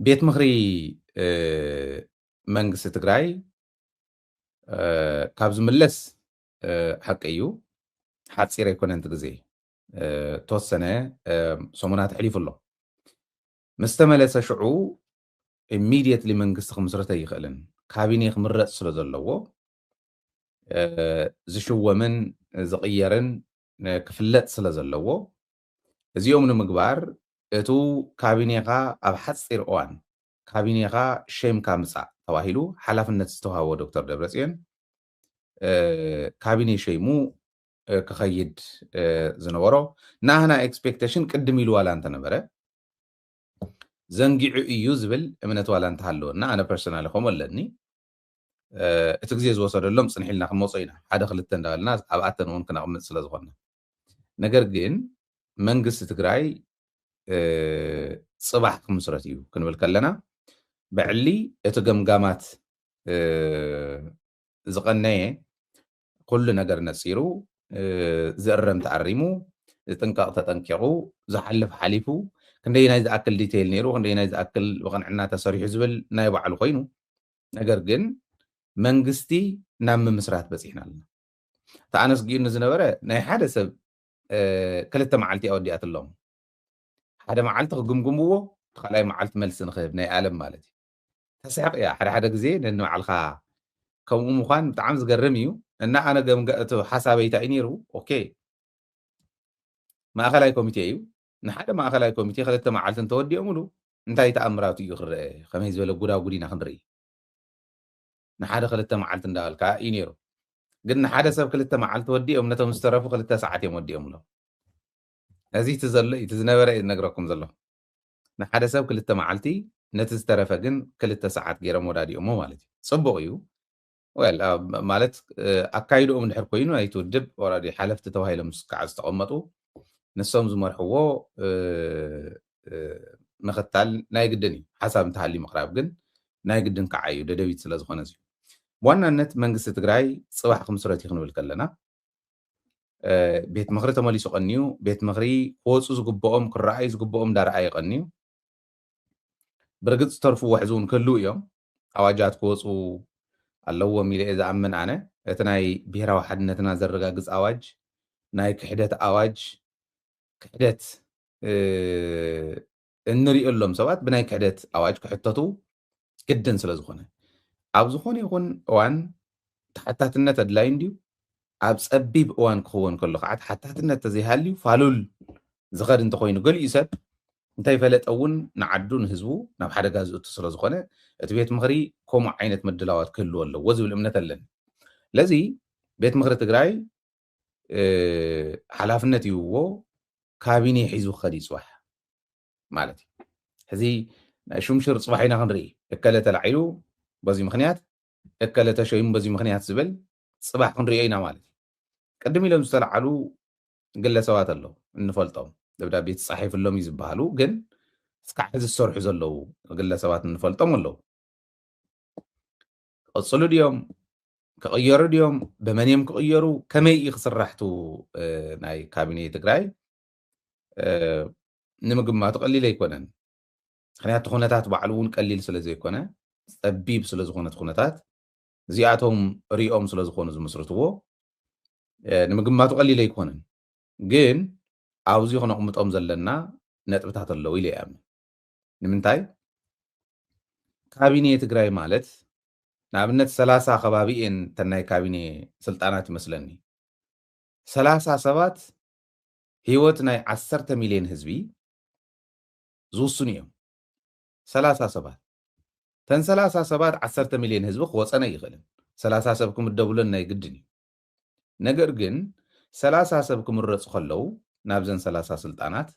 ቤት ምኽሪ መንግስቲ ትግራይ ካብ ዝምለስ ሓቂ እዩ ሓፂር ኣይኮነን እቲ ግዜ ተወሰነ ሰሙናት ሕሊፉ ኣሎ ምስ ተመለሰ ሽዑ ኢሚድየትሊ መንግስቲ ክምስረተ ኣይኽእልን ካቢነ ክምረፅ ስለ ዘለዎ ዝሽወምን ዝቕየርን ክፍለጥ ስለ ዘለዎ እዚኦም ንምግባር እቱ ካቢኔኻ ኣብ ሓፂር እዋን ካቢኔኻ ሸምካ ምፃእ ተባሂሉ ሓላፍነት ዝተዋሃቦ ዶክተር ደብረጽዮን ካቢኔ ሸይሙ ክኸይድ ዝነበሮ ናህና ኤክስፔክቴሽን ቅድም ኢሉ ዋላ እንተነበረ ዘንጊዑ እዩ ዝብል እምነት ዋላ እንተሃለወና ኣነ ፐርሰናሊ ከምኡ ኣለኒ እቲ ግዜ ዝወሰደሎም ፅንሒልና ክንመፆ ኢና ሓደ ክልተ እንዳበልና ኣብ ኣተን እውን ክነቕምጥ ስለ ዝኾነ ነገር ግን መንግስቲ ትግራይ ፅባሕ ክምስረት እዩ ክንብል ከለና ብዕሊ እቲ ገምጋማት ዝቐነየ ኩሉ ነገር ነፂሩ ዝእረም ተዓሪሙ ዝጥንቀቕ ተጠንቂቑ ዝሓልፍ ሓሊፉ ክንደይናይ ዝኣክል ዲቴይል ነይሩ ክንደይናይ ዝኣክል ብቕንዕና ተሰሪሑ ዝብል ናይ ባዕሉ ኮይኑ ነገር ግን መንግስቲ ናብ ምምስራት በፂሕና ኣለና እቲ ኣነ ስጊኡኒ ዝነበረ ናይ ሓደ ሰብ ክልተ መዓልቲ ኣወዲኣት ኣለዎም ሓደ መዓልቲ ክግምግምዎ ካልኣይ መዓልቲ መልሲ ንክህብ ናይ ዓለም ማለት እዩ ተስሕቕ እያ ሓደ ግዜ ነንባዕልካ ከምኡ ምኳን ብጣዕሚ ዝገርም እዩ እና ኣነ ገምገእቱ ሓሳበይታ እዩ ነይሩ ኦኬ ማእኸላይ ኮሚቴ እዩ ንሓደ ማእኸላይ ኮሚቴ ክልተ መዓልቲ እንተወዲኦምሉ እንታይ ተኣምራቱ እዩ ክርአ ከመይ ዝበለ ጉዳጉዲና ክንርኢ ንሓደ ክልተ መዓልቲ እንዳበልካ እዩ ነይሩ ግን ንሓደ ሰብ ክልተ መዓልቲ ወዲኦም ነቶም ዝተረፉ ክልተ ሰዓት እዮም ወዲኦምሎ እዚ እቲ ዘሎ እቲ ዝነበረ እዩ ዝነግረኩም ዘለኹ ንሓደ ሰብ ክልተ መዓልቲ ነቲ ዝተረፈ ግን ክልተ ሰዓት ገይሮም ወዳዲኦሞ ማለት እዩ ፅቡቕ እዩ ወል ማለት ኣካይድኦም ድሕር ኮይኑ ናይቲ ውድብ ኦልሬዲ ሓለፍቲ ተባሂሎም ከዓ ዝተቐመጡ ንሶም ዝመርሕዎ ምኽታል ናይ ግድን እዩ ሓሳብ እንተሃልዩ ምቕራብ ግን ናይ ግድን ከዓ እዩ ደደቢት ስለ ዝኾነ እዩ ብዋናነት መንግስቲ ትግራይ ፅባሕ ክምስረት እዩ ክንብል ከለና ቤት ምኽሪ ተመሊሱ ቀኒዩ ቤት ምኽሪ ክወፁ ዝግብኦም ክረኣዩ ዝግብኦም እንዳረኣየ ቀኒዩ ብርግፅ ዝተርፉ ውሕዚ እውን ክህልው እዮም ኣዋጃት ክወፁ ኣለዎም ኢለ ዝኣምን ኣነ እቲ ናይ ብሄራዊ ሓድነትና ዘረጋግፅ ኣዋጅ ናይ ክሕደት ኣዋጅ ክሕደት እንሪኦሎም ሰባት ብናይ ክሕደት ኣዋጅ ክሕተቱ ግድን ስለ ዝኾነ ኣብ ዝኾነ ይኹን እዋን ተሓታትነት ኣድላይ እንድዩ ኣብ ፀቢብ እዋን ክኸውን ከሎ ከዓ ተሓታትነት ተዘይሃልዩ ፋሉል ዝኸድ እንተኮይኑ ገሊኡ ሰብ እንተይፈለጠ እውን ንዓዱ ንህዝቡ ናብ ሓደጋ ዝእቱ ስለ ዝኾነ እቲ ቤት ምኽሪ ከምኡ ዓይነት ምድላዋት ክህልዎ ኣለዎ ዝብል እምነት ኣለኒ ለዚ ቤት ምኽሪ ትግራይ ሓላፍነት ይውዎ ካቢኔ ሒዙ ክኸድ ይፅባሕ ማለት እዩ ሕዚ ናይ ሹምሽር ፅባሕ ኢና ክንርኢ እከለ ተላዒሉ በዚ ምክንያት እከለ ተሸይሙ በዚ ምክንያት ዝብል ፅባሕ ክንሪኦ ኢና ማለት እዩ ቅድም ኢሎም ዝተለዓሉ ግለሰባት ኣለዉ እንፈልጦም ደብዳቤ ተፃሒፍሎም እዩ ዝበሃሉ ግን እስካዕ ሕዚ ዝሰርሑ ዘለዉ ግለሰባት እንፈልጦም ኣለዉ ክቕፅሉ ድዮም ክቕየሩ ድዮም ብመን እዮም ክቕየሩ ከመይ እዩ ክስራሕቱ ናይ ካቢኔ ትግራይ ንምግማቱ ቀሊል ኣይኮነን ምክንያቱ ኩነታት ባዕሉ እውን ቀሊል ስለ ዘይኮነ ፀቢብ ስለ ዝኾነት ኩነታት እዚኣቶም ሪኦም ስለ ዝኾኑ ዝምስርትዎ ንምግማቱ ቀሊል ኣይኮነን ግን ኣብዚ ክነቕምጦም ዘለና ነጥብታት ኣለዉ ኢለ ይኣምን ንምንታይ ካቢኔ ትግራይ ማለት ንኣብነት 30 ከባቢ እየን ተናይ ካቢኔ ስልጣናት ይመስለኒ 30 ሰባት ህይወት ናይ 10 ሚልዮን ህዝቢ ዝውስኑ እዮም 30 ሰባት ተን 30 ሰባት 10 ሚልዮን ህዝቢ ክወፀነ ይኽእልን 30 ሰብ ክምደብሎን ናይ ግድን እዩ ነገር ግን 30 ሰብ ክምረፁ ከለዉ ናብዘን 30 ስልጣናት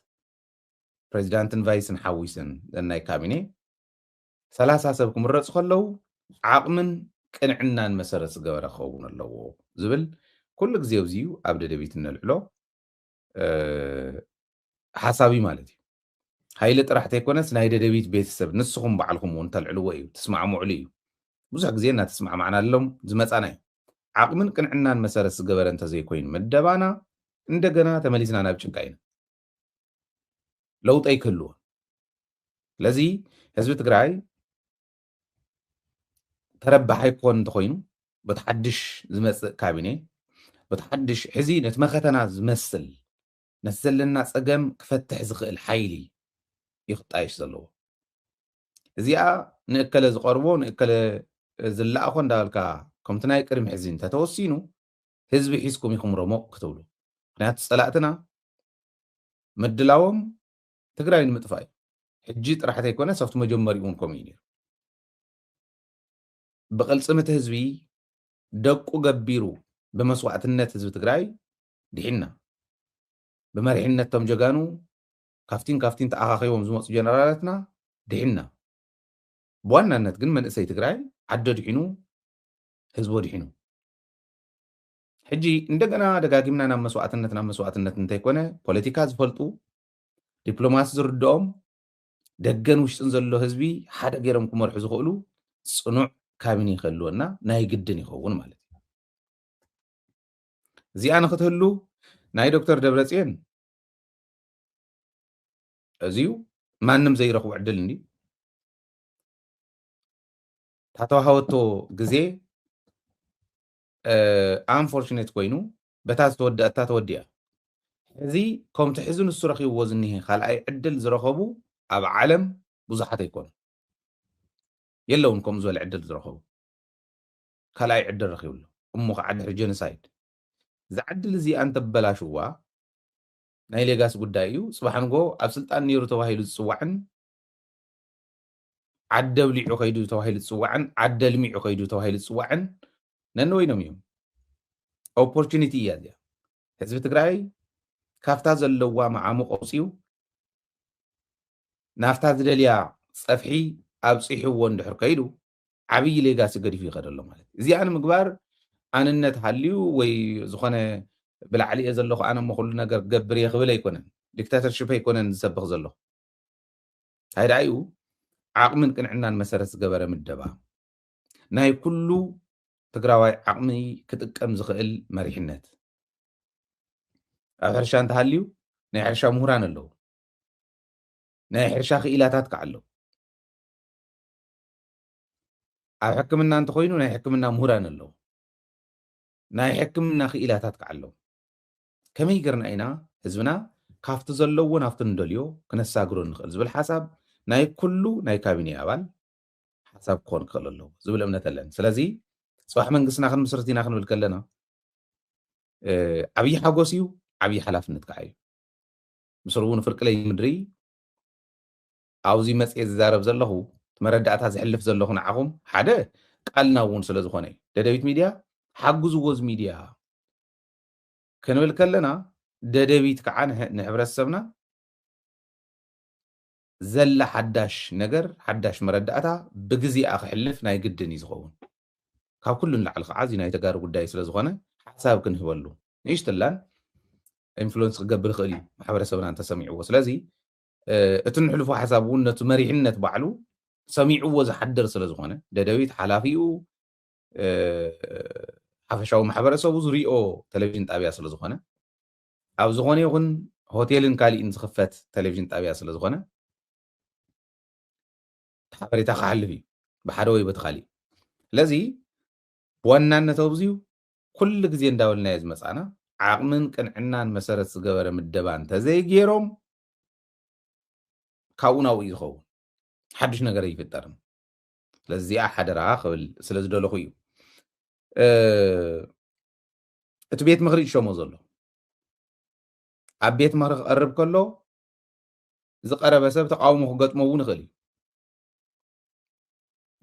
ፕሬዚዳንትን ቫይስን ሓዊስን ናይ ካቢኔ 30 ሰብ ክምረፁ ከለዉ ዓቕምን ቅንዕናን መሰረት ዝገበረ ክኸውን ኣለዎ ዝብል ኩሉ ግዜ ኣብዚዩ ኣብ ደደቢት እንልዕሎ ሓሳቢ ማለት እዩ ሃይሊ ጥራሕ ተይኮነስ ናይ ደደቢት ቤተሰብ ንስኹም በዓልኩም እውን ተልዕልዎ እዩ ትስማዕምዕሉ እዩ ብዙሕ ግዜ እናተስማዕማዕና ኣሎም ዝመፃና እዩ ዓቕምን ቅንዕናን መሰረት ዝገበረ እንተዘይኮይኑ ምደባና እንደገና ተመሊስና ናብ ጭንቃ ኢና ለውጢ ኣይክህልዎ ለዚ ህዝቢ ትግራይ ተረባሕ ኣይኮን እንተኮይኑ በተሓድሽ ዝመፅእ ካቢነ በተሓድሽ ሕዚ ነቲ መኸተና ዝመስል ነቲ ዘለና ፀገም ክፈትሕ ዝኽእል ሓይሊ ይኽጣየሽ ዘለዎ እዚኣ ንእከለ ዝቐርቦ ንእከለ ዝለኣኾ እንዳበልካ ከምቲ ናይ ቅድሚ ሕዚ እንተተወሲኑ ህዝቢ ሒዝኩም ኢኹም ረሞቕ ክትብሉ ምክንያቱ ፀላእትና ምድላዎም ትግራይ ንምጥፋእ እዩ ሕጂ ጥራሕ ዘይኮነ ሰብቲ መጀመሪኡ እውን ከምኡ እዩ ነይሩ ብቕልፅምቲ ህዝቢ ደቁ ገቢሩ ብመስዋዕትነት ህዝቢ ትግራይ ድሒና ብመሪሕነቶም ጀጋኑ ካፍቲን ተኣኻኺቦም ዝመፁ ጀነራላትና ድሒና بوانا ግን መንእሰይ ትግራይ ዓዶ ድሒኑ ህዝቦ ድሒኑ ሕጂ እንደገና ደጋጊምና ናብ መስዋዕትነት እንተይኮነ ፖለቲካ ዝፈልጡ ዲፕሎማሲ ዝርድኦም ደገን ውሽጥን ዘሎ ህዝቢ ሓደ ገይሮም ክመርሑ ዝኽእሉ ፅኑዕ ካቢነ ይኸልወና ናይ ግድን ይኸውን ማለት እዩ እዚኣ ንኽትህሉ ናይ ዶክተር ደብረፅዮን እዚዩ ማንም ዘይረኽቡ ዕድል እንዲ ታተዋሃወቶ ግዜ አንፎርቹኔት ኮይኑ በታ ዝተወድአታ ተወዲያ እዚ ከምቲ ሕዚ ንሱ ረኺብዎ ዝኒሄ ካልኣይ ዕድል ዝረኸቡ ኣብ ዓለም ብዙሓት ኣይኮኑ የለውን ከምኡ ዝበለ ዕድል ዝረኸቡ ካልኣይ ዕድል ረኺብሉ እሞ ከዓ ድሕሪ ጀኖሳይድ እዚ ዓድል እዚኣ እንተበላሽዋ ናይ ሌጋሲ ጉዳይ እዩ ፅባሕ ንጎ ኣብ ስልጣን ነይሩ ተባሂሉ ዝፅዋዕን ዓደ ብሊዑ ከይዱ ተባሂሉ ዝፅዋዕን ዓደ ልሚዑ ከይዱ ተባሂሉ ዝፅዋዕን ነንወይኖም እዮም ኦፖርቹኒቲ እያ እዚኣ ህዝቢ ትግራይ ካፍታ ዘለዋ መዓሙቕ ኣውፅኡ ናፍታ ዝደልያ ፀፍሒ ኣብፂሕዎ እንድሕር ከይዱ ዓብይ ሌጋሲ ገዲፉ ይኸድ ኣሎ ማለት እዩ እዚኣ ንምግባር ኣንነት ሃልዩ ወይ ዝኾነ ብላዕሊ እየ ዘለኹ ኣነ ሞ ኩሉ ነገር ክገብር እየ ክብል ኣይኮነን ዲክታተርሽፕ ኣይኮነን ዝሰብኽ ዘሎ ሃይዳ እዩ ዓቕምን ቅንዕናን መሰረት ዝገበረ ምደባ ናይ ኩሉ ትግራዋይ ዓቕሚ ክጥቀም ዝኽእል መሪሕነት ኣብ ሕርሻ እንተሃልዩ ናይ ሕርሻ ምሁራን ኣለዉ ናይ ሕርሻ ክኢላታት ከዓ ኣለዉ ኣብ ሕክምና እንተኮይኑ ናይ ሕክምና ምሁራን ኣለዉ ናይ ሕክምና ክኢላታት ከዓ ኣለዉ ከመይ ገርና ኢና ህዝብና ካብቲ ዘለዎ ናብቲ ንደልዮ ክነሳግሮ ንኽእል ዝብል ሓሳብ ናይ ኩሉ ናይ ካቢነ ኣባል ሓሳብ ክኾን ክኽእል ኣለዎ ዝብል እምነት ኣለኒ ስለዚ ፅባሕ መንግስትና ክንምስርት ኢና ክንብል ከለና ዓብዪ ሓጎስ እዩ ዓብዪ ሓላፍነት ከዓ እዩ ምስሩ እውን ፍርቅለይ ምድሪ ኣብዚ መፅአ ዝዛረብ ዘለኹ መረዳእታ ዝሕልፍ ዘለኹ ንዓኹም ሓደ ቃልና እውን ስለ ዝኾነ እዩ ደደቢት ሚድያ ሓግዝዎ ዝ ሚድያ ክንብል ከለና ደደቢት ከዓ ንሕብረተሰብና ዘላ ሓዳሽ ነገር ሓዳሽ መረዳእታ ብግዜኣ ክሕልፍ ናይ ግድን እዩ ዝኸውን ካብ ኩሉ ንላዕሊ ከዓ እዚ ናይ ተጋሩ ጉዳይ ስለ ዝኾነ ሓሳብ ክንህበሉ ንእሽተላን ኢንፍሉንስ ክገብር ይኽእል እዩ ማሕበረሰብና እንተሰሚዕዎ ስለዚ እቲ ንሕልፎ ሓሳብ እውን ነቲ መሪሕነት ባዕሉ ሰሚዕዎ ዝሓድር ስለ ዝኾነ ደደቢት ሓላፊኡ ሓፈሻዊ ማሕበረሰቡ ዝሪኦ ቴሌቭዥን ጣብያ ስለ ዝኾነ ኣብ ዝኾነ ይኹን ሆቴልን ካሊእን ዝኽፈት ቴሌቭዥን ጣብያ ስለ ዝኾነ ሓበሬታ ክሓልፍ እዩ ብሓደ ወይ በቲ ካሊእ ስለዚ ብዋናነት ኣብዝዩ ኩሉ ግዜ እንዳበልናዮ ዝመፃና ዓቕምን ቅንዕናን መሰረት ዝገበረ ምደባ እንተዘይገይሮም ካብኡ ናብኡ እዩ ዝኸውን ሓድሽ ነገር ኣይፍጠርን ስለዚ እዚኣ ሓደራ ክብል ስለ ዝደለኹ እዩ እቲ ቤት ምኽሪ ይሾሞ ዘሎ ኣብ ቤት ምኽሪ ክቐርብ ከሎ ዝቐረበ ሰብ ተቃውሞ ክገጥሞ እውን ይኽእል እዩ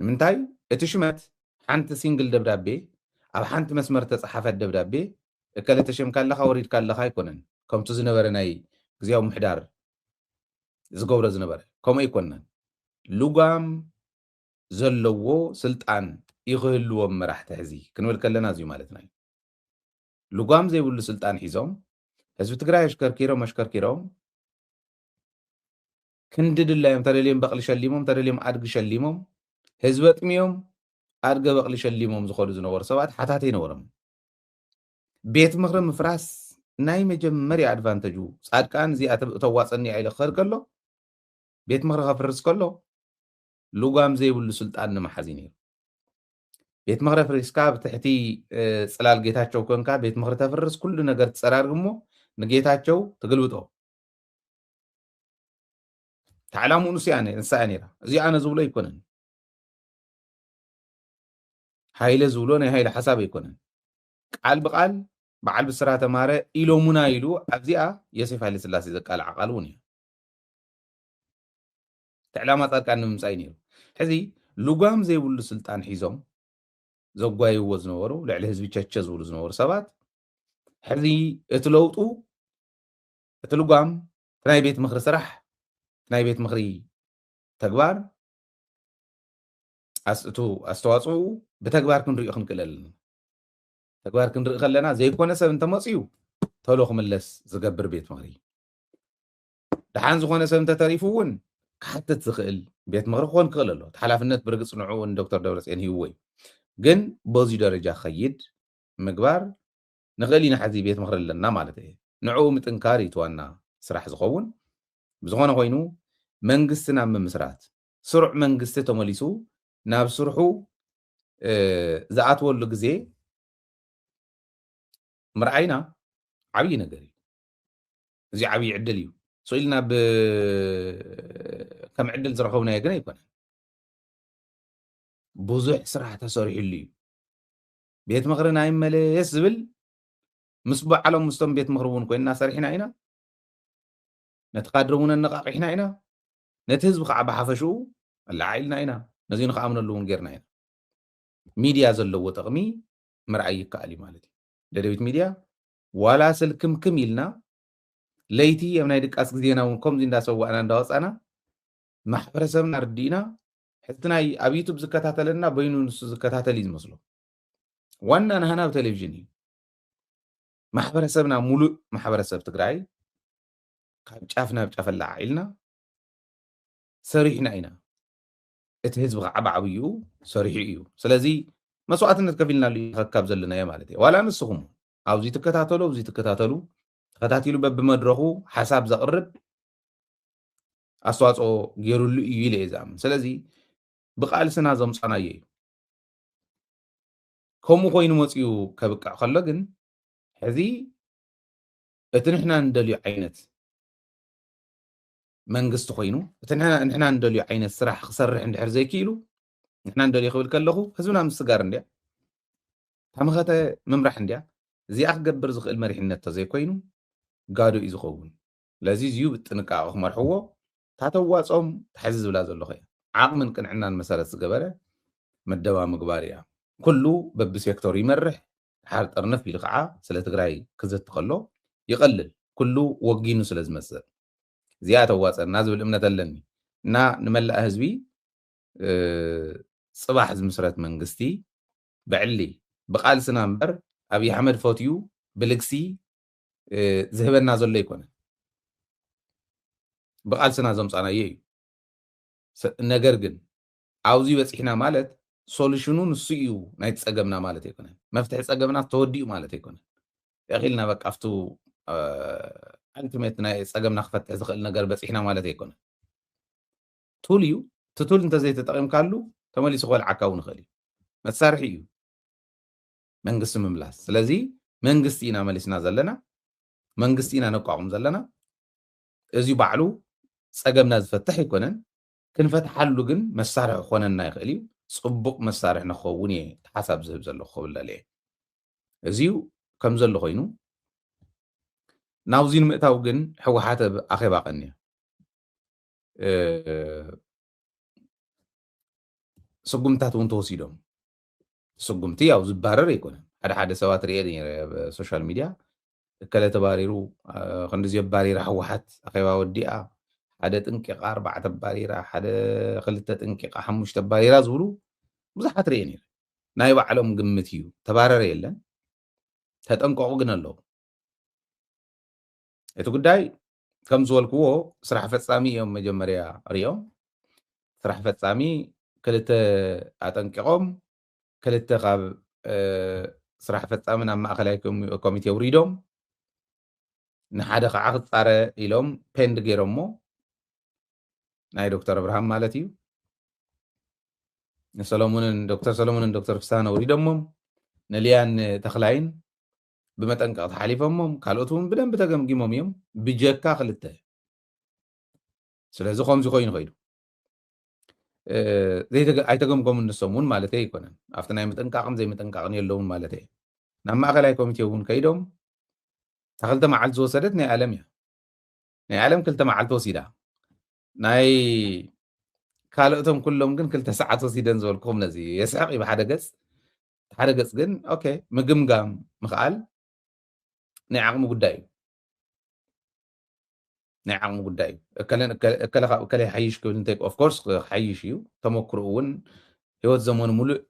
ንምንታይ እቲ ሽመት ሓንቲ ሲንግል ደብዳቤ ኣብ ሓንቲ መስመር ተፃሓፈት ደብዳቤ እከለ ተሸምካ ኣለካ ወሪድካ ኣለካ ኣይኮነን ከምቲ ዝነበረ ናይ ግዜያዊ ምሕዳር ዝገብሮ ዝነበረ ከምኡ ኣይኮነን ልጓም ዘለዎ ስልጣን ይኽህልዎም መራሕቲ ሕዚ ክንብል ከለና እዚዩ ማለትና እዩ ልጓም ዘይብሉ ስልጣን ሒዞም ህዝቢ ትግራይ ኣሽከርኪሮም ክንዲ ድላዮም ተደልዮም በቕሊ ሸሊሞም ተደልዮም ኣድጊ ሸሊሞም ህዝቢ ኣጥሚዮም ኣድገ በቕሊ ሸሊሞም ዝኸዱ ዝነበሩ ሰባት ሓታት ኣይነበሮም ቤት ምኽሪ ምፍራስ ናይ መጀመርያ ኣድቫንተጁ ጻድቃን እዚኣ ተዋፀኒ ኢለ ክኸድ ከሎ ቤት ምኽሪ ከፍርስ ከሎ ልጓም ዘይብሉ ስልጣን ንምሓዝ እዩ ነይሩ ቤት ምክሪ ፍሪስካ ብትሕቲ ፅላል ጌታቸው ኮንካ ቤት ምክሪ ተፍርስ ኩሉ ነገር ትፀራርግ እሞ ንጌታቸው ትግልብጦ ተዕላምኡ ንስያ ንሳያ ነይራ እዚኣ ኣነ ዝብሎ ኣይኮነን ሃይለ ዝብሎ ናይ ሃይለ ሓሳብ ኣይኮነን ቃል ብቃል በዓል ብስራ ተማረ ኢሎሙና ኢሉ ኣብዚኣ ዮሴፍ ሃይለ ስላሴ ዘቃልዓ ቃል እውን እዩ ተዕላማ ጻድቃን ንምምፃእ ነይሩ ሕዚ ልጓም ዘይብሉ ስልጣን ሒዞም ዘጓይዎ ዝነበሩ ልዕሊ ህዝቢ ቸቸ ዝብሉ ዝነበሩ ሰባት ሕዚ እቲ ለውጡ እቲ ልጓም ናይ ቤት ምክሪ ስራሕ ናይ ቤት ምክሪ ተግባር እቱ ኣስተዋፅኡ ብተግባር ክንሪኦ ክንክእል ኣለና ተግባር ክንርኢ ከለና ዘይኮነ ሰብ እንተመፅዩ ተሎ ክምለስ ዝገብር ቤት ምክሪ ድሓን ዝኾነ ሰብ እንተተሪፉ እውን ክሓትት ዝኽእል ቤት ምክሪ ክኾን ክኽእል ኣሎ እቲ ሓላፍነት ብርግፅ ንዕኡ ዶክተር ደብረፅዮን ሂብዎ እዩ ግን በዚ ደረጃ ከይድ ምግባር ንኽእል ኢና ሕዚ ቤት ምክሪ ኣለና ማለት እዩ ንዕኡ ምጥንካር እዩ እቲ ዋና ስራሕ ዝኸውን ብዝኾነ ኮይኑ መንግስቲ ናብ ምምስራት ስሩዕ መንግስቲ ተመሊሱ ናብ ስርሑ ዝኣትወሉ ግዜ ምርኣይና ዓብዪ ነገር እዩ እዚ ዓብዪ ዕድል እዩ ስኢልና ከም ዕድል ዝረኸብናዮ ግን ኣይኮነን ብዙሕ ስራሕ ተሰሪሑሉ እዩ ቤት ምክሪ ናይ መለስ ዝብል ምስ በዓሎም ምስቶም ቤት ምክሪ እውን ኮይንና ሰሪሕና ኢና ነቲ ካድሪ እውን ኣነቃቂሕና ኢና ነቲ ህዝቢ ከዓ ብሓፈሽኡ ኣላዓኢልና ኢና ነዚ ንክኣምነሉ እውን ጌርና ኢና ሚድያ ዘለዎ ጥቕሚ ምርኣይ ይከኣል እዩ ማለት እዩ ደደቢት ሚድያ ዋላ ስልክምክም ኢልና ለይቲ ኣብ ናይ ድቃስ ግዜና እውን ከምዚ እንዳሰዋእና እንዳወፃና ማሕበረሰብና ርዲእና ሕቲ ናይ ኣብ ዩቱብ ዝከታተለና በይኑ ንሱ ዝከታተል እዩ ዝመስሎ ዋና ንሃና ኣብ ቴሌቭዥን እዩ ማሕበረሰብና ሙሉእ ማሕበረሰብ ትግራይ ካብ ጫፍ ናብ ጫፍ ኣላዓኢልና ሰሪሕና ኢና እቲ ህዝቢ ከዓ ብዓብይኡ ሰሪሑ እዩ ስለዚ መስዋዕትነት ከፊልናሉ ይኸካብ ዘለናዮ ማለት እዩ ዋላ ንስኹም ኣብዚ ትከታተሉ ኣብዚ ትከታተሉ ተከታቲሉ በብመድረኹ ሓሳብ ዘቕርብ ኣስተዋፅኦ ገይሩሉ እዩ ኢለ እየ ዝኣምን ስለዚ ብቃልስና ዘምፃናዮ እዩ ከምኡ ኮይኑ መፅኡ ከብቃዕ ከሎ ግን ሕዚ እቲ ንሕና እንደልዩ ዓይነት መንግስቲ ኮይኑ እቲ ንሕና እንደልዩ ዓይነት ስራሕ ክሰርሕ እንድሕር ዘይክኢሉ ንሕና እንደልዩ ክብል ከለኹ ህዝብና ምስጋር እንድያ ታመኸተ ምምራሕ እንድያ እዚኣ ክገብር ዝኽእል መሪሕነት ተዘይኮይኑ ጋዶ እዩ ዝኸውን ለዚ እዝዩ ብጥንቃቐ ክመርሕዎ ታተዋፆም ትሕዚ ዝብላ ዘለኹ እያ ዓቕምን ቅንዕናን መሰረት ዝገበረ መደባ ምግባር እያ ኩሉ በብሴክተሩ ይመርሕ ድሓር ጠርነፍ ኢሉ ከዓ ስለ ትግራይ ክዘቲ ከሎ ይቐልል ኩሉ ወጊኑ ስለ ዝመፅእ እዚኣ ተዋፀና ዝብል እምነት ኣለኒ እና ንመላእ ህዝቢ ፅባሕ ዝምስረት መንግስቲ ብዕሊ ብቃልስና እምበር ኣብዪ ኣሕመድ ፈትዩ ብልግሲ ዝህበና ዘሎ ኣይኮነን ብቃልስና ዘምፃናዮ እዩ ነገር ግን ኣብዚ በፂሕና ማለት ሶሉሽኑ ንሱ እዩ ናይ ፀገምና ማለት ኣይኮነን መፍትሒ ፀገምና ተወዲኡ ማለት ኣይኮነን እኺልና በቃ ኣብቱ ኣልቲሜት ናይ ፀገምና ክፈትሕ ዝኽእል ነገር በፂሕና ማለት ኣይኮነን ቱል እዩ እቲ ቱል እንተዘይተጠቒምካሉ ተመሊሱ ክበልዓካ እውን ይኽእል እዩ መሳርሒ እዩ መንግስቲ ምምላስ ስለዚ መንግስቲ ኢና መሊስና ዘለና መንግስቲ ኢና ነቋቁም ዘለና እዚ ባዕሉ ፀገምና ዝፈትሕ ኣይኮነን ክንፈትሓሉ ግን መሳርሒ ክኾነና ይኽእል እዩ ፅቡቕ መሳርሒ ንክኸውን እየ ሓሳብ ዝህብ ዘለኹ ክብል እየ እዚዩ ከም ዘሎ ኮይኑ ናብዚ ንምእታው ግን ሕወሓት ኣኼባ ቀኒያ ስጉምታት እውን ተወሲዶም ስጉምቲ ያው ዝባረር ኣይኮነን ሓደ ሓደ ሰባት ርአ ነይረ ኣብ ሶሻል ሚድያ እከለ ተባሪሩ ክንዲዚ ኣባሪራ ሕወሓት ኣኼባ ወዲኣ ሓደ ጥንቂቓ 4 ኣባሪራ ሓደ 2 ጥንቂቓ 5 ኣባሪራ ዝብሉ ብዙሓት ርአ ነይረ ናይ ባዕሎም ግምት እዩ ተባረረ የለን ተጠንቀቑ ግን ኣለዉ እቲ ጉዳይ ከም ዝበልክዎ ስራሕ ፈፃሚ እዮም መጀመርያ ርኦም ስራሕ ፈፃሚ 2 ኣጠንቂቖም 2 ካብ ስራሕ ፈፃሚ ናብ ማእኸላይ ኮሚቴ ውሪዶም ንሓደ ከዓ ክፃረ ኢሎም ፔንድ ገይሮሞ ናይ ዶክተር ኣብርሃም ማለት እዩ ዶክተር ሰሎሞንን ዶክተር ፍስሃ ነውሪዶሞም ነልያን ተክላይን ብመጠንቀቅቲ ሓሊፎሞም ካልኦት እውን ብደንብ ተገምጊሞም እዮም ብጀካ ክልተ ስለዚ ከምዚ ኮይኑ ከይዱ ኣይተገምገሙ ንሶም እውን ማለት ኣይኮነን ኣብቲ ናይ ምጥንቃቅን ዘይምጥንቃቅን የለውን ማለት እየ ናብ ማእከላይ ኮሚቴ እውን ከይዶም እታ ክልተ መዓልቲ ዝወሰደት ናይ ዓለም እያ ናይ ዓለም ክልተ መዓልቲ ወሲዳ ናይ ካልኦቶም ኩሎም ግን 2 ሰዓት ወሲደን ዝበልኩም ነዚ የስሕቅ እዩ ብሓደ ገፅ ግን ኦኬ ምግምጋም ምኽኣል ናይ ዓቕሚ ጉዳይ እዩ ናይ ዓቕሚ ጉዳይ እዩ እከለ ካብ እከለ ሓይሽ ክብል እንተይ ኦፍ ኮርስ ሓይሽ እዩ ተመክሮ እውን ሂወት ዘመኑ ሙሉእ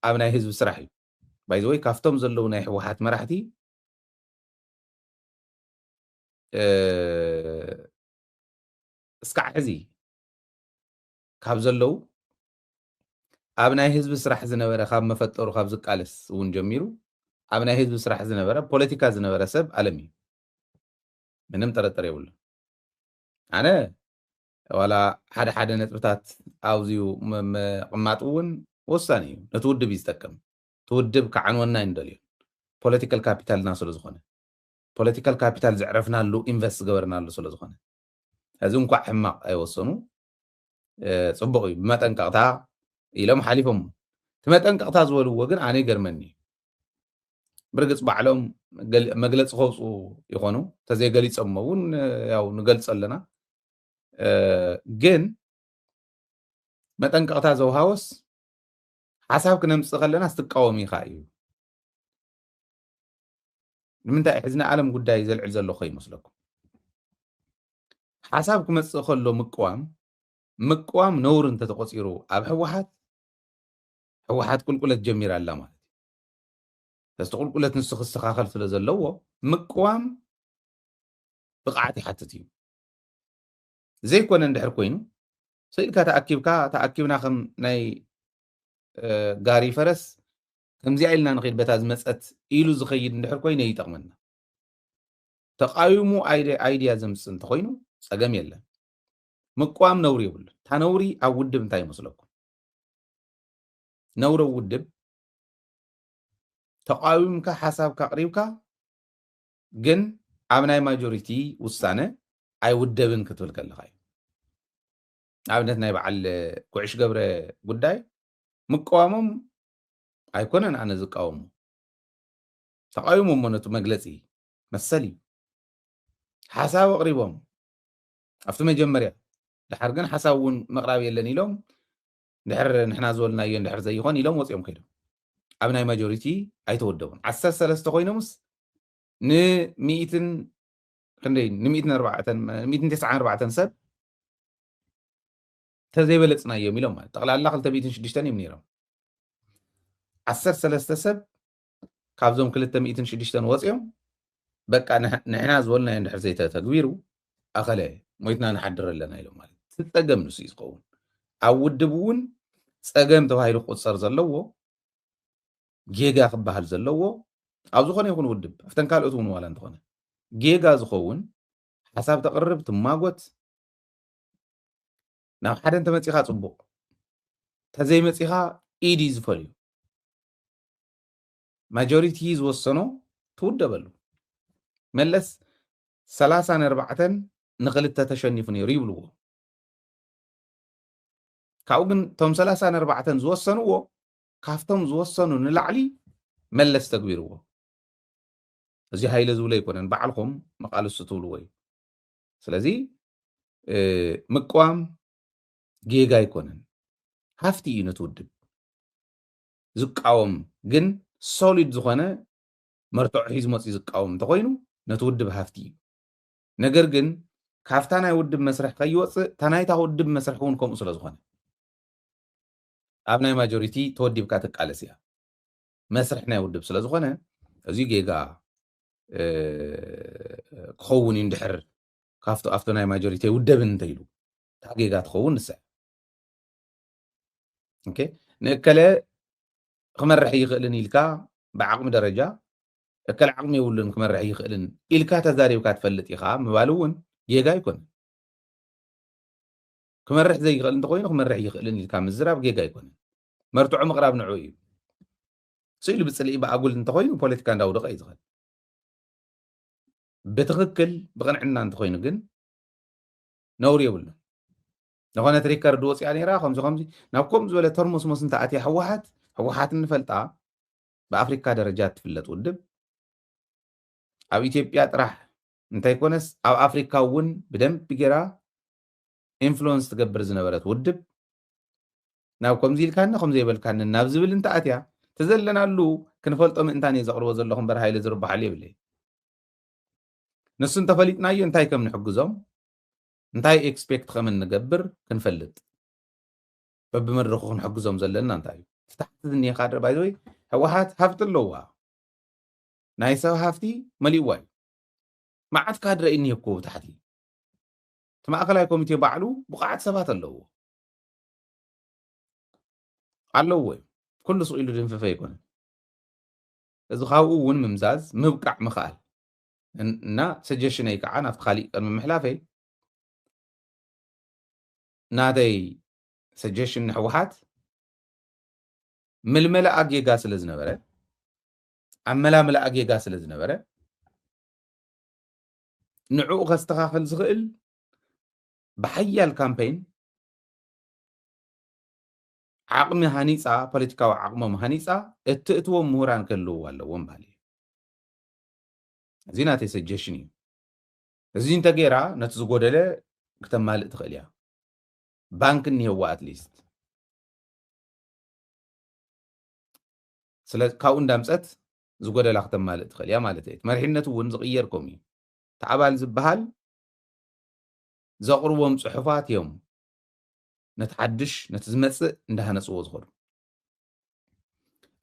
ኣብ ናይ ህዝቢ ስራሕ እዩ ባይ ዘ ወይ ካብቶም ዘለው ናይ ሕወሓት መራሕቲ እስካዕ ሕዚ ካብ ዘለው ኣብ ናይ ህዝቢ ስራሕ ዝነበረ ካብ መፈጠሩ ካብ ዝቃለስ እውን ጀሚሩ ኣብ ናይ ህዝቢ ስራሕ ዝነበረ ፖለቲካ ዝነበረ ሰብ ዓለም እዩ ምንም ጠረጠር የብሉ ኣነ ዋላ ሓደ ነጥብታት ኣብዝዩ ቅማጥ እውን ወሳኒ እዩ ነቲ ውድብ እዩ ዝጠቅም ትውድብ ከዓንወና ይንደልዩ ፖለቲካል ካፒታልና ስለ ዝኾነ ፖለቲካል ካፒታል ዘዕረፍናሉ ኢንቨስት ዝገበርናሉ ስለ ዝኾነ እዚ እንኳዕ ሕማቕ ኣይወሰኑ ፅቡቅ እዩ ብመጠንቀቕታ ኢሎም ሓሊፎም ትመጠንቀቕታ ዝበልዎ ግን ኣነ ይገርመኒ ብርግፅ ባዕሎም መግለፂ ከውፁ ይኾኑ ተዘይገሊፆሞ እውን ያው ንገልፅ ኣለና ግን መጠንቀቕታ ዘውሃወስ ሓሳብ ክነምፅእ ከለና ስትቃወም ኢኻ እዩ ንምንታይ ሕዝና ዓለም ጉዳይ ዘልዕል ዘሎ ይመስለኩም ሓሳብ ክመፅእ ከሎ ምቅዋም ነውር እንተተቆፂሩ ኣብ ሕወሓት ቁልቁለት ጀሚራ ኣላ ማለት እዩ ተስቲ ቁልቁለት ንሱ ክስተኻኸል ስለ ዘለዎ ምቅዋም ብቕዓት ይሓትት እዩ ዘይኮነ እንድሕር ኮይኑ ስኢልካ ተኣኪብና ከም ናይ ጋሪ ፈረስ ከምዚኣ ኢልና ንኸይድ በታ ዝመፀት ኢሉ ዝኸይድ እንድሕር ኮይኑ ይጠቕመና ተቃዊሙ ኣይድያ ዘምፅእ እንተኮይኑ ፀገም የለን ምቅዋም ነውሪ የብሉ እታ ነውሪ ኣብ ውድብ እንታይ ይመስለኩም ነውሪ ውድብ ተቃዊምካ ሓሳብካ ቅሪብካ ግን ኣብ ናይ ማጆሪቲ ውሳነ ኣይውደብን ክትብል ከለካ እዩ ኣብነት ናይ በዓል ኩዕሽ ገብረ ጉዳይ ምቀዋሞም ኣይኮነን ኣነ ዝቃወሙ ተቃዊሞም ነቱ መግለፂ መሰል እዩ ሓሳብ ኣቅሪቦም ኣብቲ መጀመርያ ድሕር ግን ሓሳብ እውን መቅራብ የለን ኢሎም ድሕር ንሕና ዝበልናዮ ድሕር ዘይኮን ኢሎም ወፂኦም ከይዶም ኣብ ናይ ማጆሪቲ ኣይተወደቡን 13 ኮይኖምስ ን194 ሰብ ተዘይበለፅናዮም ኢሎም ማለት ጠቕላላ 206 እዮም ነይሮም 13 ሰብ ካብዞም 206 ወፂኦም በቃ ንሕና ዝበልናዮ ድሕር ዘይተተግቢሩ ኣኸለ ሞይትና ንሓድር ኣለና ኢሎም ማለት ትፀገም ንሱ እዩ ዝኸውን ኣብ ውድብ እውን ፀገም ተባሂሉ ክቁፀር ዘለዎ ጌጋ ክበሃል ዘለዎ ኣብ ዝኾነ ይኹን ውድብ ኣብተን ካልኦት እውን ዋላ እንተኾነ ጌጋ ዝኸውን ሓሳብ ተቕርብ ትማጎት ናብ ሓደ እንተመፂኻ ፅቡቕ ተዘይመፂኻ ኢድ ዝፈልዩ ማጆሪቲ ዝወሰኖ ትውደበሉ መለስ 34 ንክልተ ተሸኒፉ ነይሩ ይብልዎ ካብኡ ግን ቶም 34 ዝወሰንዎ ካፍቶም ዝወሰኑ ንላዕሊ መለስ ተግቢርዎ እዚ ሃይለ ዝብሎ ኣይኮነን ባዕልኩም መቃልሱ ትብልዎ እዩ ስለዚ ምቅዋም ጌጋ ኣይኮነን ሃፍቲ እዩ ነትውድብ ዝቃወም ግን ሶሊድ ዝኾነ መርትዖ ሒዙ መፅኡ ዝቃወም እንተኮይኑ ነትውድብ ሃፍቲ እዩ ነገር ግን ካብታ ናይ ውድብ መስርሕ ከይወፅእ ታናይታ ውድብ መስርሕ እውን ከምኡ ስለ ዝኾነ ኣብ ናይ ማጆሪቲ ተወዲብካ ትቃለስ እያ መስርሕ ናይ ውድብ ስለ ዝኾነ እዚ ጌጋ ክኸውን እዩ እንድሕር ካብቶ ናይ ማጆሪቲ ውደብን እንተኢሉ እታ ጌጋ ትኸውን ንስዕ ንእከለ ክመርሕ ይኽእልን ኢልካ ብዓቕሚ ደረጃ እከለ ዓቕሚ የብሉን ክመርሕ ይኽእልን ኢልካ ተዛሪብካ ትፈልጥ ኢኻ ምባል እውን ጌጋ ኣይኮነን ክመርሕ ዘይኽእል እንተኮይኑ ክመርሕ ይኽእልን ኢልካ ምዝራብ ጌጋ ኣይኮነን مرتعو مقراب نعوي سئل بتصلي بأقول انت خوين بوليتيكا داو دقي زغل بتغكل بقنعنا انت خوين جن نوري ولا نغنى ريكارد وصي يعني راه خمسة نابكم زولا ترمس مس انت اتي حوحات نفلطا بافريكا درجات تفلط ودب اب اثيوبيا طرح انت يكونس اب افريكا ون بدم بيجرا انفلونس تقبر زنبرت ودب نابكم زيل كان خم زي بالكان ناب زبل انت اتيا تزلنا له كنفلطو من انتاني زقربو زلهم بر هايل زرب عليه بلي نس انت فليتنا انتي كم نحجزهم انتي اكسبكت خمن نقبر كنفلط ببمرخو نحجزهم زلنا انتي تحت الدنيا قادر بايدوي حوحات هفت اللوا نايسا هفتي مليواي ما عاد كادر اني يكو تحتي تما اكلا كوميتي بعلو بقعد سبات اللو علو كل سؤال دين في يكون اذا خاو ون ممزاز مبقع مخال نا سجشن اي كعان افت خالي من محلافي نادي سجشن حوحات ململا اجي غاس لزنبره عملا ملا اجي غاس لزنبره نعو غستخافل زغل بحيال كامبين عقمي هانيصا بوليتيكاو عقمم هانيصا اتئتو مهران كلو والو بالي زيناتي سجشني زين انت غيرا نتزغودله كتمال تخليا بانك ني هو اتليست سلاز كاو اندامصت زغودله كتمال تخليا مالتي مرحنته ون زغيركم يي تعبال زبحال زقربهم صحفات يوم نتحدش نتزمص اندهنصو زغر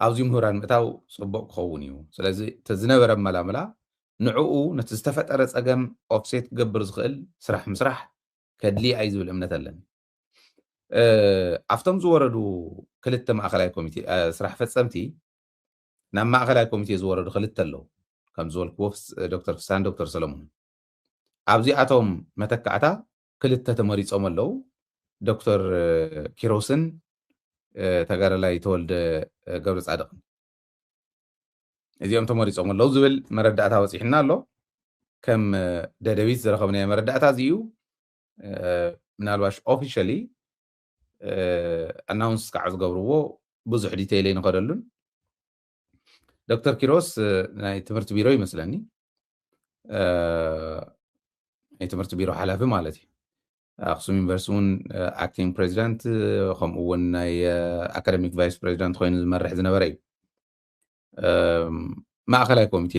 أوزي مهران متاو صبق خونيو سلازي تزنبر ملاملا نعو نتستفت أرس أجم أوفسيت قبر زغل سرح مسرح كدلي عايز بالأمنة لن أفتم زوردو كلت مع أخلاي كوميتي سرح فتصمتي نعم مع أخلاي كوميتي زوردو خلت له كم زول كوفس دكتور فسان دكتور سلمون أوزي أتوم متك عتا كلت تمريض أملو دكتور كيروسن تجار لا يتولد قبل صادق እዚኦም ተመሪፆም ኣለዉ ዝብል መረዳእታ ወፂሕና ኣሎ ከም ደደቢት ዝረኸብናዮ መረዳእታ እዚ እዩ ምናልባሽ ኦፊሻሊ ኣናውንስ ከዓ ዝገብርዎ ብዙሕ ዲቴይል ኣይንኸደሉን ዶክተር ኪሮስ ናይ ትምህርቲ ቢሮ ይመስለኒ ናይ ትምህርቲ ቢሮ ሓላፊ ማለት እዩ ኣክሱም ዩኒቨርሲቲ እውን ኣክቲንግ ፕሬዚዳንት ከምኡ እውን ናይ ኣካደሚክ ቫይስ ፕሬዚዳንት ኮይኑ ዝመርሕ ዝነበረ እዩ ማእከላይ ኮሚቴ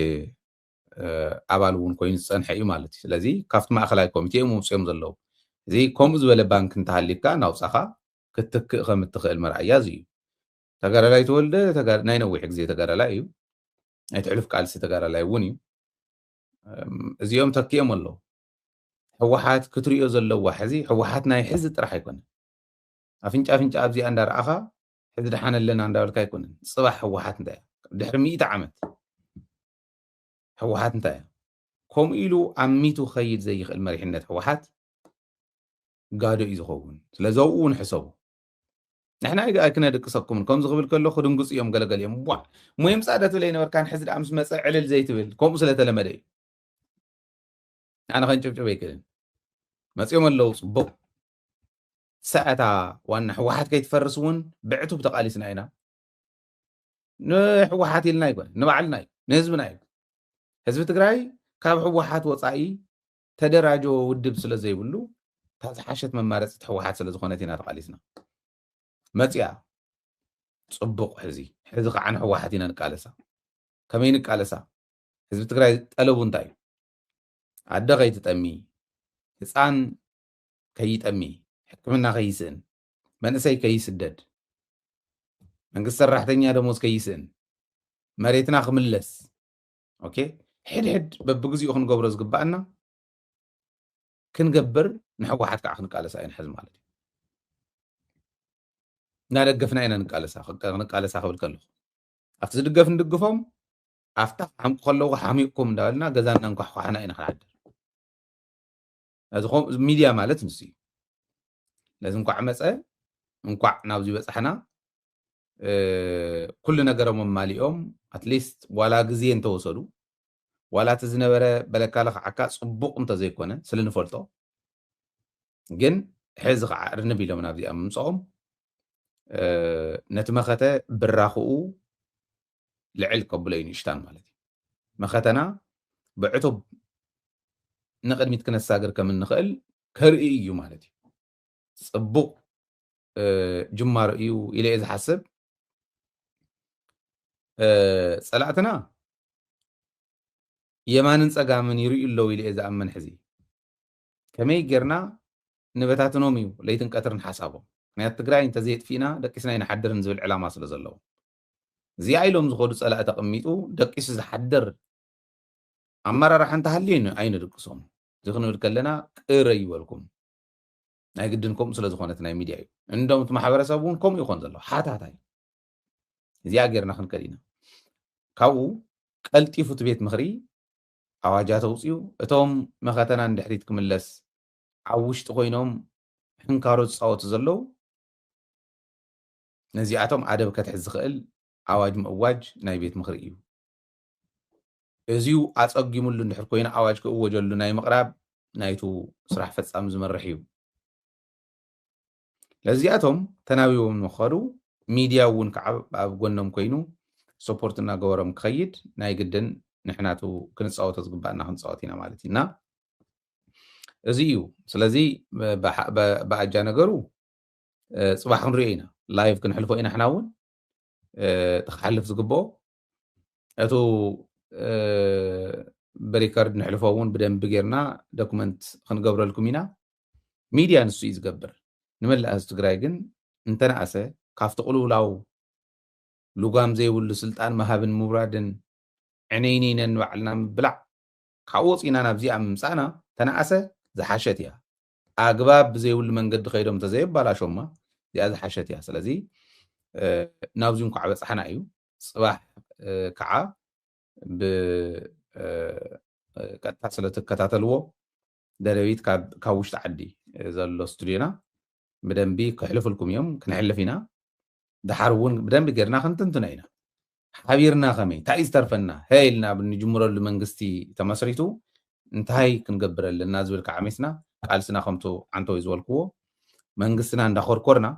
ኣባል እውን ኮይኑ ዝፀንሐ እዩ ማለት እዩ ስለዚ ካብቲ ማእከላይ ኮሚቴ ምውፅኦም ዘለዉ እዚ ከምኡ ዝበለ ባንክ እንተሃሊካ ናውፃኻ ክትክእ ከም እትኽእል መርኣያ እዚ እዩ ተጋዳላይ ተወልደ ናይ ነዊሕ ግዜ ተጋዳላይ እዩ ናይ ትሕልፍ ቃልሲ ተጋዳላይ እውን እዩ እዚኦም ተኪኦም ኣለዉ ሕወሓት ክትሪኦ ዘለዋ ሕዚ ሕወሓት ናይ ሕዚ ጥራሕ ኣይኮነን ኣፍንጫ ኣፍንጫ ኣብዚኣ እንዳረኣኻ ሕዚ ድሓን ኣለና እንዳበልካ ኣይኮነን ፅባሕ ሕወሓት እንታይ ድሕሪ 100 ዓመት ሕወሓት እንታይ ከምኡ ኢሉ ዓሚቱ ክኸይድ ዘይኽእል መሪሕነት ሕወሓት ጋዶ እዩ ዝኸውን ስለዚ ኣብኡ እውን ሕሰቡ ንሕና ኣይክነድቅሰኩምን ከምዚ ክብል ከሎ ክድንግፁ እዮም ገለገለ እዮም ዋ ሞየም ፃዕዳ ትብል ኣይነበርካን ሕዚ ደኣ ምስ መፀ ዕልል ዘይትብል ከምኡ ስለተለመደ እዩ ኣነ ከንጭብጭብ ኣይክእልን መፂኦም ኣለዉ ፅቡቅ ሰዓታ ዋና ሕወሓት ከይትፈርስ እውን ብዕቱብ ተቃሊስና ኢና ንሕወሓት ኢልና ኣይኮነ ንባዕልና እዩ ንህዝብና እዩ ህዝቢ ትግራይ ካብ ሕወሓት ወፃኢ ተደራጆ ውድብ ስለ ዘይብሉ ታዝሓሸት መማረፂት ሕወሓት ስለ ዝኾነት ኢና ተቃሊስና መፅያ ፅቡቅ ሕዚ ከዓ ንሕወሓት ኢና ንቃለሳ ከመይ ንቃለሳ ህዝቢ ትግራይ ጠለቡ እንታይ እዩ ኣደ ከይትጠሚ ህፃን ከይጠሚ ሕክምና ከይስእን መንእሰይ ከይስደድ መንግስት ሰራሕተኛ ደሞዝ ከይስእን መሬትና ክምለስ ኦኬ ሕድሕድ በብግዚኡ ክንገብሮ ዝግባአና ክንገብር ንሕወሓት ከዓ ክንቃለሳ ኢና ሕዚ ማለት እዩ እናደገፍና ኢና ንቃለሳ ክብል ከለኹ ኣብቲ ዝድገፍ ንድግፎም ኣፍታ ሓምቁ ከለዉ ሓሚቕኩም እንዳበልና ገዛና እንኳሕኳሕና ኢና ክንዓድር እዚ ሚድያ ማለት ንሱ እዩ ነዚ እንኳዕ መፀ እንኳዕ ናብዚ በፃሕና ኩሉ ነገሮም ማሊኦም አትሊስት ዋላ ግዜ እንተወሰዱ ዋላ እቲ ዝነበረ በለካለ ከዓካ ፅቡቕ እንተዘይኮነ ስለንፈልጦ ግን ሕዚ ከዓ ርንብ ኢሎም ናብዚኣ ምምፅኦም ነቲ መኸተ ብራኽኡ ልዕል ከብሎ እዩ ንእሽታን ማለት እዩ መኸተና ብዕቱብ ንቅድሚት ክነሳግር ከም እንኽእል ከርኢ እዩ ማለት እዩ ፅቡቕ ጅማሮ እዩ ኢለ እየ ዝሓስብ ፀላእትና የማንን ፀጋምን ይርእዩ ኣለዉ ኢለ እየ ዝኣመን ሕዚ ከመይ ጌርና ንበታትኖም እዩ ለይትን ቀትርን ሓሳቦም ምክንያት ትግራይ እንተዘየጥፊእና ደቂስና ይንሓድርን ዝብል ዕላማ ስለ ዘለዎ እዚኣ ኢሎም ዝኸዱ ፀላእ ተቐሚጡ ደቂሱ ዝሓድር ኣመራርሓ እንተሃልዩ ኣይንድቅሶም እዚ ክንብል ከለና ቅረ ይበልኩም ናይ ግድን ከምኡ ስለ ዝኾነት ናይ ሚድያ እዩ እንደም እቲ ማሕበረሰብ እውን ከምኡ ይኾን ዘሎ ሓታታይ እዚኣ ጌርና ክንከድ ኢና ካብኡ ቀልጢፉ እቲ ቤት ምኽሪ ኣዋጃት ኣውፅኡ እቶም መኸተና ንድሕሪት ክምለስ ኣብ ውሽጢ ኮይኖም ሕንካሮ ዝፃወቱ ዘለው ነዚኣቶም ኣደብ ከትሕዝ ዝኽእል ኣዋጅ ምእዋጅ ናይ ቤት ምኽሪ እዩ እዚኡ ኣፀጊሙሉ እንድሕር ኮይና ኣዋጅ ክእወጀሉ ናይ ምቕራብ ናይቱ ስራሕ ፈፃሚ ዝመርሕ እዩ ለዚኣቶም ተናቢቦም ንመኸዱ ሚድያ እውን ከዓ ኣብ ጎኖም ኮይኑ ሰፖርት እናገበሮም ክኸይድ ናይ ግድን ንሕናቱ ክንፃወቶ ዝግባእና ክንፃወት ኢና ማለት ኢና እዚ እዩ ስለዚ ብኣጃ ነገሩ ፅባሕ ክንሪኦ ኢና ላይቭ ክንሕልፎ ኢና ሕና እውን ክሓልፍ ዝግብኦ እቱ ብሪከርድ ንሕልፎ እውን ብደንቢ ጌርና ዶኩመንት ክንገብረልኩም ኢና ሚድያ ንሱ እዩ ዝገብር ንመላእ ህዝቢ ትግራይ ግን እንተነኣሰ ካብቲ ቅልውላው ልጓም ዘይብሉ ስልጣን መሃብን ምውራድን ዕነይነይነን ባዕልና ምብላዕ ካብኡ ወፂና ናብዚኣ ምምፃእና ተነኣሰ ዝሓሸት እያ ኣግባብ ብዘይብሉ መንገዲ ከይዶም እንተዘየባላሾማ እዚኣ ዝሓሸት እያ ስለዚ ናብዚኦም ከዓ በፅሓና እዩ ፅባሕ ከዓ ብቀጥታ ስለትከታተልዎ ደደቢት ካብ ውሽጢ ዓዲ ዘሎ ስቱድዮና ብደንቢ ክሕልፍልኩም እዮም ክንሕልፍ ኢና ድሓር እውን ብደንቢ ጌርና ክንትንትና ኢና ሓቢርና ከመይ እንታይ እዩ ዝተርፈና ኢልና ብንጅምረሉ መንግስቲ ተመስሪቱ እንታይ ክንገብር ኣለና ዝብል ከዓ ሜስና ቃልስና ከምቱ ዓንተወይ ዝበልክዎ መንግስትና እንዳኮርኮርና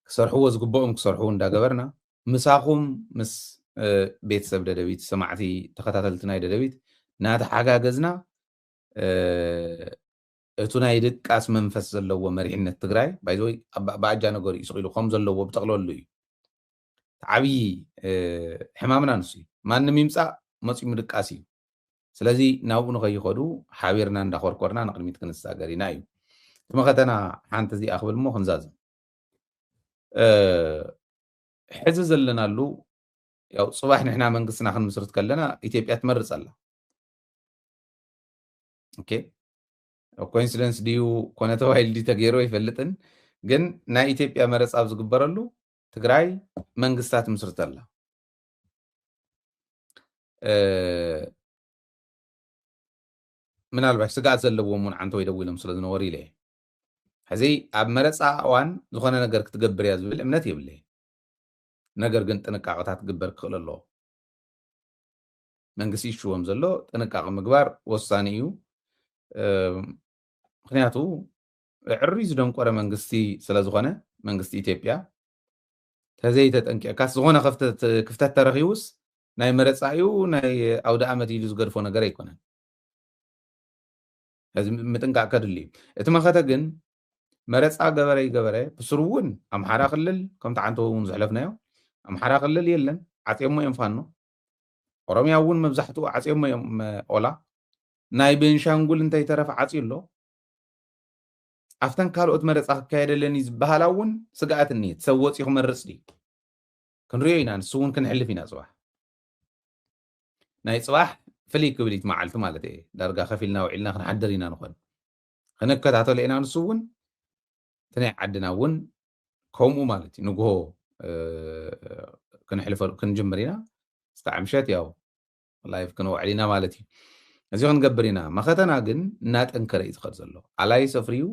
ክሰርሕዎ ዝግብኦም ክሰርሕዎ እንዳገበርና ምሳኹም ምስ ቤተሰብ ደደቢት ሰማዕቲ ተኸታተልቲ ናይ ደደቢት እናተሓጋገዝና እቱ ናይ ድቃስ መንፈስ ዘለዎ መሪሕነት ትግራይ ባይዘወይ ብኣጃ ነገሩ ይስቕ ኢሉ ከም ዘለዎ ብጠቕለሉ እዩ ዓብዪ ሕማምና ንሱ እዩ ማንም ይምፃእ መፂኡ ምድቃስ እዩ ስለዚ ናብኡ ንኸይኸዱ ሓቢርና እንዳኮርኮርና ንቅድሚት ክንሳገር ኢና እዩ እቲ መኸተና ሓንቲ እዚኣ ክብል እሞ ክንዛዝም ሕዚ ዘለናሉ ያው ፅባሕ ንሕና መንግስትና ክንምስርት ከለና ኢትዮጵያ ትመርፅ ኣላ ኦኬ ኮኢንሲደንስ ድዩ ኮነ ተባሂሉ ድዩ ተገይሩ ኣይፈልጥን ግን ናይ ኢትዮጵያ መረፃ ኣብ ዝግበረሉ ትግራይ መንግስታት ምስርት ኣላ ምናልባሽ ስጋኣት ዘለዎም እውን ዓንተ ወይ ደው ኢሎም ስለ ዝነበሩ ኢለ ሕዚ ኣብ መረፃ እዋን ዝኾነ ነገር ክትገብር እያ ዝብል እምነት የብለ ነገር ግን ጥንቃቐታት ክግበር ክኽእል ኣለዎ መንግስቲ ይሽዎም ዘሎ ጥንቃቐ ምግባር ወሳኒ እዩ ምክንያቱ ዕሪ ዝደንቆረ መንግስቲ ስለ ዝኾነ መንግስቲ ኢትዮጵያ ተዘይተጠንቂዕካስ ዝኾነ ክፍተት ተረኺቡስ ናይ መረፃ እዩ ናይ ኣውደ ዓመት ኢሉ ዝገድፎ ነገር ኣይኮነን ሕዚ ምጥንቃቕ ከድሊ እዩ እቲ መኸተ ግን መረፃ ገበረ ብስሩ እውን ኣምሓራ ክልል ከምቲ ዓንተ እውን ዝሕለፍናዮ ኣምሓራ ክልል የለን ዓፅዮሞ እዮም ፋኖ ኦሮምያ እውን መብዛሕትኡ ዓፅዮሞ እዮም ኦላ ናይ ቤንሻንጉል እንታይ ተረፈ ዓፅዩ ኣሎ ኣፍተን ካልኦት መረፃ ክካየደለኒ ዝበሃላ እውን ስጋኣት እኒሄ ሰብ ወፂኡ ክመርፅ ድዩ ክንሪኦ ኢና ንሱ እውን ክንሕልፍ ኢና ፅባሕ ናይ ፅባሕ ፍልይ ክብሊት መዓልቲ ማለት እየ ዳርጋ ከፊልና ውዒልና ክንሓድር ኢና ንኾን ክንከታተሎ ኢና ንሱ እውን እቲ ናይ ዓድና እውን ከምኡ ማለት እዩ ንግሆ ክንጅምር ኢና እስካዕ ምሸት ያው ላይፍ ክንውዕል ኢና ማለት እዩ እዚ ክንገብር ኢና መኸተና ግን እናጠንከረ እዩ ዝኸድ ዘሎ ኣላይ ሰፍርዩ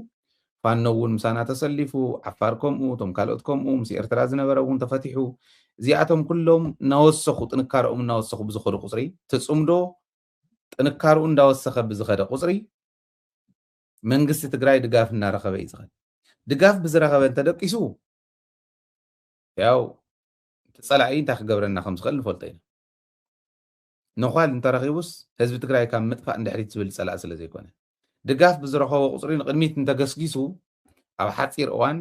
ፋኖውን ምሳና ተሰሊፉ ዓፋርኮምኡ ቶም ካልኦትኮምኡ ምስ ኤርትራ ዝነበረ እውን ተፈቲሑ እዚኣቶም ኩሎም እናወሰኹ ጥንካረኦም እናወሰኹ ብዝኸዱ ቁፅሪ ትፅምዶ ጥንካርኡ እንዳወሰኸ ብዝኸደ ቁፅሪ መንግስቲ ትግራይ ድጋፍ እናረኸበ እዩ ዝኸድ ድጋፍ ብዝረኸበ እንተደቂሱ ያው ፀላኢ እንታይ ክገብረና ከም ዝኽእል ንፈልጦ ኢና نخال انترخيبوس حزب تግራይ ካብ ምጥፋእ እንድሕሪት ዝብል ፀላእ ስለ ዘይኮነ ድጋፍ ብዝረኸቦ ቁፅሪ ንቅድሚት እንተገስጊሱ ኣብ ሓፂር እዋን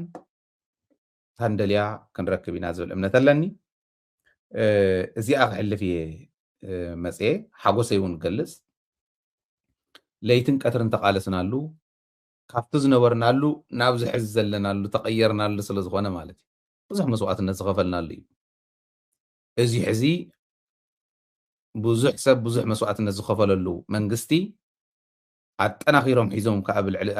ታንደልያ ክንረክብ ኢና ዝብል እምነት ኣለኒ እዚኣ ክሕልፍ እየ መፅአ ሓጎሰይ እውን ክገልፅ ለይትን ቀትርን ተቃለስናሉ ካብቲ ዝነበርናሉ ናብ ዝሕዝ ዘለናሉ ተቀየርናሉ ስለ ዝኾነ ማለት እዩ ብዙሕ መስዋዕትነት ዝኸፈልናሉ እዩ እዚ ሕዚ ብዙሕ ሰብ ብዙሕ መስዋዕትነት ዝኸፈለሉ መንግስቲ ኣጠናኺሮም ሒዞም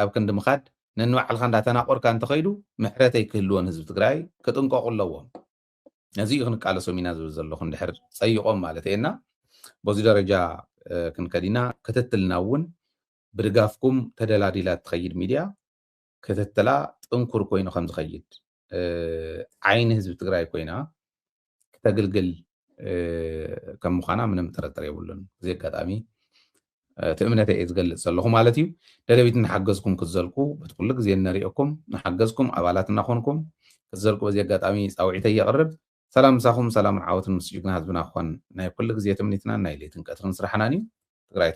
ኣብ ክንዲ ምኻድ ነንባዕልካ እንዳተናቆርካ እንተኸይዱ ምሕረት ኣይክህልዎን ህዝቢ ትግራይ ክጥንቀቑ ኣለዎም ነዚ ክንቃለሶም ኢና ዝብል ዘለኹ እንድሕር ፀይቖም ማለት እየና በዚ ደረጃ ክንከዲና ክትትልና እውን ብድጋፍኩም ተደላዲላ ትኸይድ ሚድያ ክትትላ ጥንኩር ኮይኑ ከም ዝኸይድ ዓይኒ ህዝቢ ትግራይ ኮይና ክተግልግል ከም ምዃና ምንም ጥርጥር የብሉን እዚ ኣጋጣሚ ትእምነተይ እየ ዝገልፅ ዘለኹ ማለት እዩ ደደቢት ንሓገዝኩም ክትዘልቁ በትኩሉ ግዜ ንሪኦኩም ንሓገዝኩም ኣባላት እናኾንኩም ክትዘልቁ በዚ ኣጋጣሚ ፃውዒተይ የቕርብ ሰላም ምሳኹም ሰላም ዓወትን ምስ ጅግና ህዝብና ክኾን ናይ ኩሉ ግዜ ትምኒትና ናይ ሌይትን ቀትርን ስራሕናን እዩ ትግራይ